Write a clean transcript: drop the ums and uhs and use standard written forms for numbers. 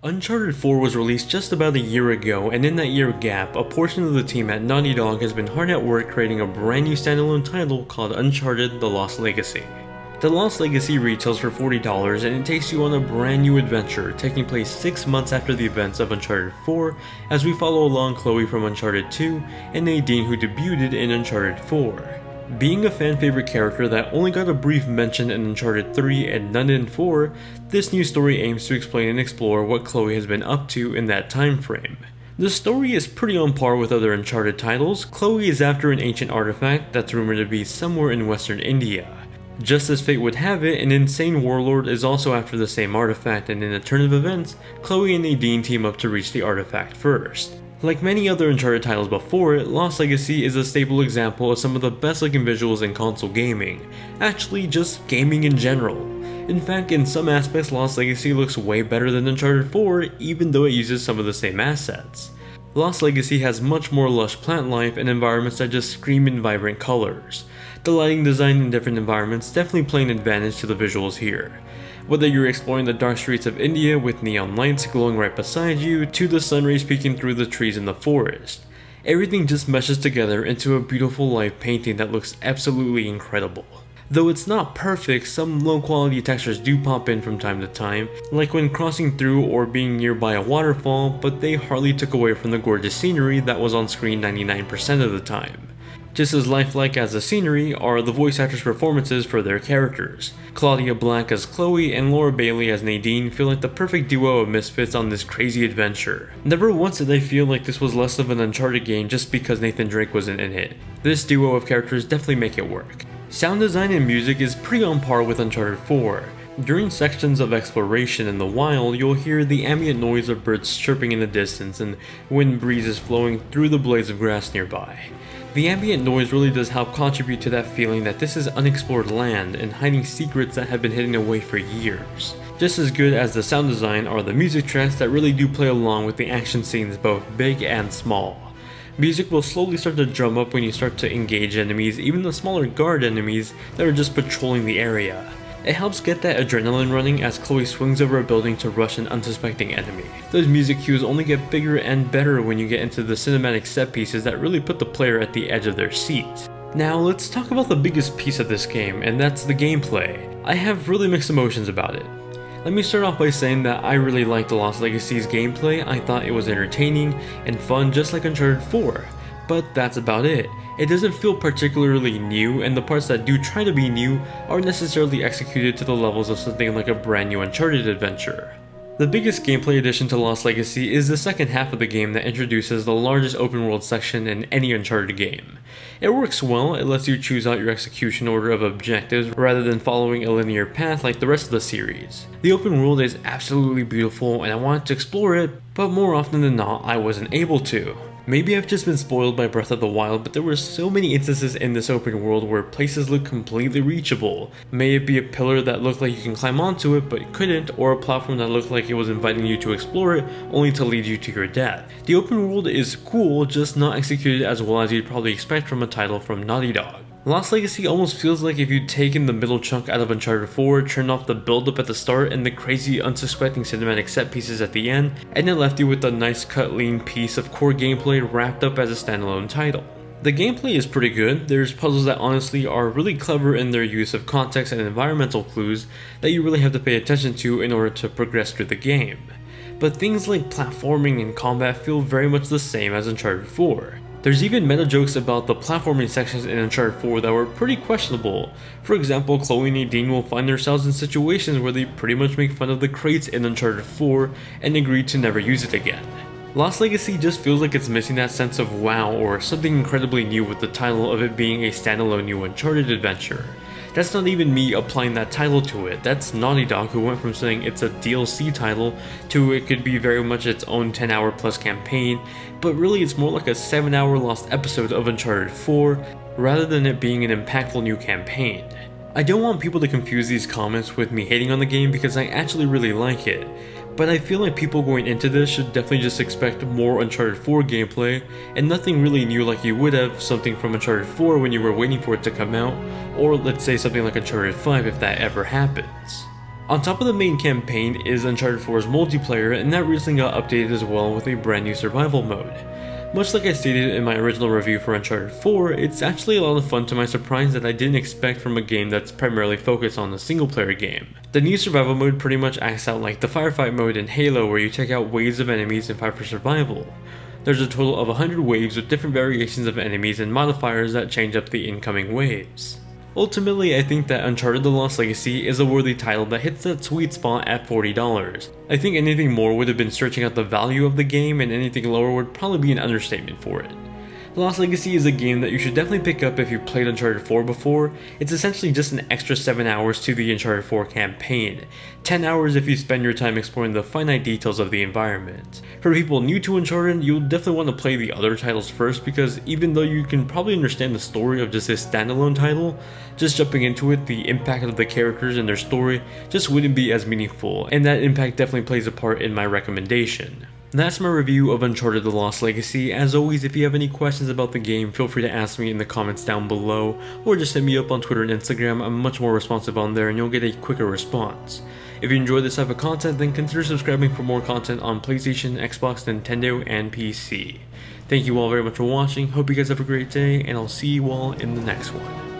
Uncharted 4 was released just about a year ago, and in that year gap, a portion of the team at Naughty Dog has been hard at work creating a brand new standalone title called Uncharted The Lost Legacy. The Lost Legacy retails for $40 and it takes you on a brand new adventure taking place 6 months after the events of Uncharted 4 as we follow along Chloe from Uncharted 2 and Nadine who debuted in Uncharted 4. Being a fan favorite character that only got a brief mention in Uncharted 3 and none in 4, this new story aims to explain and explore what Chloe has been up to in that time frame. The story is pretty on par with other Uncharted titles. Chloe is after an ancient artifact that's rumored to be somewhere in western India. Just as fate would have it, an insane warlord is also after the same artifact, and in a turn of events, Chloe and Nadine team up to reach the artifact first. Like many other Uncharted titles before it, Lost Legacy is a stable example of some of the best looking visuals in console gaming. Actually, just gaming in general. In fact, in some aspects, Lost Legacy looks way better than Uncharted 4, even though it uses some of the same assets. Lost Legacy has much more lush plant life and environments that just scream in vibrant colors. The lighting design in different environments definitely play an advantage to the visuals here. Whether you're exploring the dark streets of India with neon lights glowing right beside you, to the sun rays peeking through the trees in the forest, everything just meshes together into a beautiful live painting that looks absolutely incredible. Though it's not perfect, some low quality textures do pop in from time to time, like when crossing through or being nearby a waterfall, but they hardly took away from the gorgeous scenery that was on screen 99% of the time. Just as lifelike as the scenery are the voice actors' performances for their characters. Claudia Black as Chloe and Laura Bailey as Nadine feel like the perfect duo of misfits on this crazy adventure. Never once did I feel like this was less of an Uncharted game just because Nathan Drake wasn't in it. This duo of characters definitely make it work. Sound design and music is pretty on par with Uncharted 4. During sections of exploration in the wild, you'll hear the ambient noise of birds chirping in the distance and wind breezes flowing through the blades of grass nearby. The ambient noise really does help contribute to that feeling that this is unexplored land and hiding secrets that have been hidden away for years. Just as good as the sound design are the music tracks that really do play along with the action scenes both big and small. Music will slowly start to drum up when you start to engage enemies, even the smaller guard enemies that are just patrolling the area. It helps get that adrenaline running as Chloe swings over a building to rush an unsuspecting enemy. Those music cues only get bigger and better when you get into the cinematic set pieces that really put the player at the edge of their seat. Now let's talk about the biggest piece of this game, and that's the gameplay. I have really mixed emotions about it. Let me start off by saying that I really liked The Lost Legacy's gameplay. I thought it was entertaining and fun just like Uncharted 4, but that's about it. It doesn't feel particularly new, and the parts that do try to be new aren't necessarily executed to the levels of something like a brand new Uncharted adventure. The biggest gameplay addition to Lost Legacy is the second half of the game that introduces the largest open world section in any Uncharted game. It works well, it lets you choose out your execution order of objectives rather than following a linear path like the rest of the series. The open world is absolutely beautiful and I wanted to explore it, but more often than not I wasn't able to. Maybe I've just been spoiled by Breath of the Wild, but there were so many instances in this open world where places look completely reachable. May it be a pillar that looked like you can climb onto it but couldn't, or a platform that looked like it was inviting you to explore it only to lead you to your death. The open world is cool, just not executed as well as you'd probably expect from a title from Naughty Dog. Lost Legacy almost feels like if you'd taken the middle chunk out of Uncharted 4, turned off the build up at the start and the crazy unsuspecting cinematic set pieces at the end, and it left you with a nice cut lean piece of core gameplay wrapped up as a standalone title. The gameplay is pretty good. There's puzzles that honestly are really clever in their use of context and environmental clues that you really have to pay attention to in order to progress through the game. But things like platforming and combat feel very much the same as Uncharted 4. There's even meta jokes about the platforming sections in Uncharted 4 that were pretty questionable. For example, Chloe and Nadine will find themselves in situations where they pretty much make fun of the crates in Uncharted 4 and agree to never use it again. Lost Legacy just feels like it's missing that sense of wow or something incredibly new with the title of it being a standalone new Uncharted adventure. That's not even me applying that title to it, that's Naughty Dog who went from saying it's a DLC title to it could be very much its own 10-hour plus campaign, but really it's more like a 7-hour lost episode of Uncharted 4 rather than it being an impactful new campaign. I don't want people to confuse these comments with me hating on the game because I actually really like it. But I feel like people going into this should definitely just expect more Uncharted 4 gameplay, and nothing really new like you would have something from Uncharted 4 when you were waiting for it to come out, or let's say something like Uncharted 5 if that ever happens. On top of the main campaign is Uncharted 4's multiplayer, and that recently got updated as well with a brand new survival mode. Much like I stated in my original review for Uncharted 4, it's actually a lot of fun to my surprise that I didn't expect from a game that's primarily focused on a single player game. The new survival mode pretty much acts out like the firefight mode in Halo, where you take out waves of enemies and fight for survival. There's a total of 100 waves with different variations of enemies and modifiers that change up the incoming waves. Ultimately, I think that Uncharted The Lost Legacy is a worthy title that hits that sweet spot at $40. I think anything more would have been stretching out the value of the game, and anything lower would probably be an understatement for it. The Lost Legacy is a game that you should definitely pick up if you played Uncharted 4 before. It's essentially just an extra 7 hours to the Uncharted 4 campaign, 10 hours if you spend your time exploring the finite details of the environment. For people new to Uncharted, you'll definitely want to play the other titles first, because even though you can probably understand the story of just this standalone title, just jumping into it, the impact of the characters and their story just wouldn't be as meaningful, and that impact definitely plays a part in my recommendation. That's my review of Uncharted The Lost Legacy. As always, if you have any questions about the game, feel free to ask me in the comments down below, or just hit me up on Twitter and Instagram. I'm much more responsive on there and you'll get a quicker response. If you enjoy this type of content, then consider subscribing for more content on PlayStation, Xbox, Nintendo, and PC. Thank you all very much for watching, hope you guys have a great day, and I'll see you all in the next one.